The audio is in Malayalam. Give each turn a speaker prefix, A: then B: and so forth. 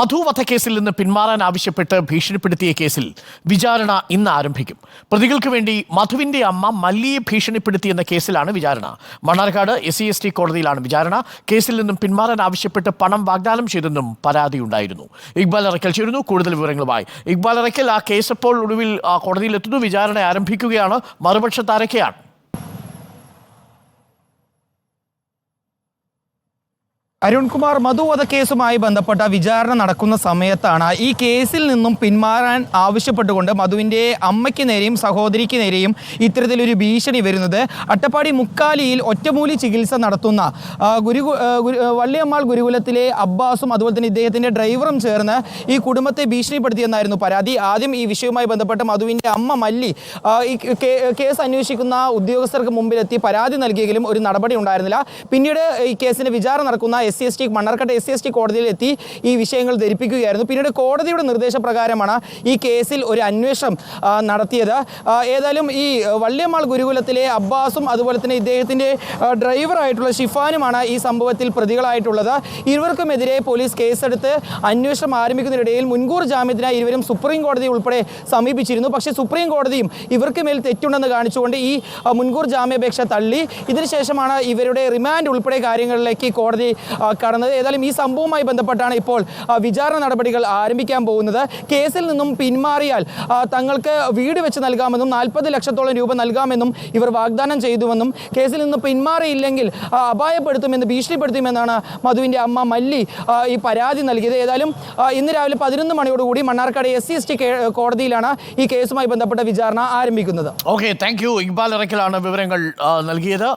A: മധു വധക്കേസിൽ നിന്ന് പിന്മാറാൻ ആവശ്യപ്പെട്ട് ഭീഷണിപ്പെടുത്തിയ കേസിൽ വിചാരണ ഇന്ന് ആരംഭിക്കും. പ്രതികൾക്ക് വേണ്ടി മധുവിന്റെ അമ്മ മല്ലിയെ ഭീഷണിപ്പെടുത്തിയെന്ന കേസിലാണ് വിചാരണ. മണ്ണാർക്കാട് SC/ST കോടതിയിലാണ് വിചാരണ. കേസിൽ നിന്നും പിന്മാറാൻ ആവശ്യപ്പെട്ട് പണം വാഗ്ദാനം ചെയ്തെന്നും പരാതിയുണ്ടായിരുന്നു. ഇക്ബാൽ അറക്കൽ ചേരുന്നു കൂടുതൽ വിവരങ്ങളുമായി. ഇക്ബാൽ അറക്കൽ, ആ കേസ് ഇപ്പോൾ ഒടുവിൽ കോടതിയിലെത്തുന്നു, വിചാരണ ആരംഭിക്കുകയാണ്. മറുപക്ഷത്ത് ആരൊക്കെയാണ്?
B: അരുൺകുമാർ, മധു വധക്കേസുമായി ബന്ധപ്പെട്ട വിചാരണ നടക്കുന്ന സമയത്താണ് ഈ കേസിൽ നിന്നും പിന്മാറാൻ ആവശ്യപ്പെട്ടുകൊണ്ട് മധുവിൻ്റെ അമ്മയ്ക്ക് നേരെയും സഹോദരിക്ക് നേരെയും ഇത്തരത്തിലൊരു ഭീഷണി വരുന്നത്. അട്ടപ്പാടി മുക്കാലിയിൽ ഒറ്റമൂലി ചികിത്സ നടത്തുന്ന വള്ളിയമ്മാൾ ഗുരുകുലത്തിലെ അബ്ബാസും അതുപോലെ തന്നെ ഇദ്ദേഹത്തിൻ്റെ ഡ്രൈവറും ചേർന്ന് ഈ കുടുംബത്തെ ഭീഷണിപ്പെടുത്തിയെന്നായിരുന്നു പരാതി. ആദ്യം ഈ വിഷയവുമായി ബന്ധപ്പെട്ട് മധുവിൻ്റെ അമ്മ മല്ലി ഈ കേസ് അന്വേഷിക്കുന്ന ഉദ്യോഗസ്ഥർക്ക് മുമ്പിലെത്തി പരാതി നൽകിയെങ്കിലും ഒരു നടപടി ഉണ്ടായിരുന്നില്ല. പിന്നീട് ഈ കേസിൻ്റെ വിചാരണ നടക്കുന്ന SC/ST മണ്ണാർക്കാട് SC/ST കോടതിയിൽ എത്തി ഈ വിഷയങ്ങൾ ധരിപ്പിക്കുകയായിരുന്നു. പിന്നീട് കോടതിയുടെ നിർദ്ദേശപ്രകാരമാണ് ഈ കേസിൽ ഒരു അന്വേഷണം നടത്തിയത്. ഏതായാലും ഈ വള്ളിയമ്മാൾ ഗുരുകുലത്തിലെ അബ്ബാസും അതുപോലെ തന്നെ ഇദ്ദേഹത്തിൻ്റെ ഡ്രൈവറായിട്ടുള്ള ഷിഫാനുമാണ് ഈ സംഭവത്തിൽ പ്രതികളായിട്ടുള്ളത്. ഇരുവർക്കുമെതിരെ പോലീസ് കേസെടുത്ത് അന്വേഷണം ആരംഭിക്കുന്നതിനിടയിൽ മുൻകൂർ ജാമ്യത്തിനായി ഇരുവരും സുപ്രീം കോടതി ഉൾപ്പെടെ സമീപിച്ചിരുന്നു. പക്ഷേ സുപ്രീം കോടതിയും ഇവർക്ക് മേൽ തെറ്റുണ്ടെന്ന് കാണിച്ചുകൊണ്ട് ഈ മുൻകൂർ ജാമ്യാപേക്ഷ തള്ളി. ഇതിനുശേഷമാണ് ഇവരുടെ റിമാൻഡ് ഉൾപ്പെടെ കാര്യങ്ങളിലേക്ക് കോടതി കടന്നത്. ഏതായാലും ഈ സംഭവവുമായി ബന്ധപ്പെട്ടാണ് ഇപ്പോൾ വിചാരണ നടപടികൾ ആരംഭിക്കാൻ പോകുന്നത്. കേസിൽ നിന്നും പിന്മാറിയാൽ തങ്ങൾക്ക് വീട് വെച്ച് നൽകാമെന്നും 40 ലക്ഷത്തോളം രൂപ നൽകാമെന്നും ഇവർ വാഗ്ദാനം ചെയ്തുവെന്നും കേസിൽ നിന്ന് പിന്മാറിയില്ലെങ്കിൽ അപായപ്പെടുത്തുമെന്ന് ഭീഷണിപ്പെടുത്തുമെന്നാണ് മധുവിൻ്റെ അമ്മ മല്ലി ഈ പരാതി നൽകിയത്. ഏതായാലും ഇന്ന് രാവിലെ 11 മണിയോടുകൂടി മണ്ണാർക്കാട് SC/ST കോടതിയിലാണ് ഈ കേസുമായി ബന്ധപ്പെട്ട വിചാരണ ആരംഭിക്കുന്നത്.
A: Okay, thank you. ഇക്ബാൽ അറക്കലാണ് വിവരങ്ങൾ നൽകിയത്.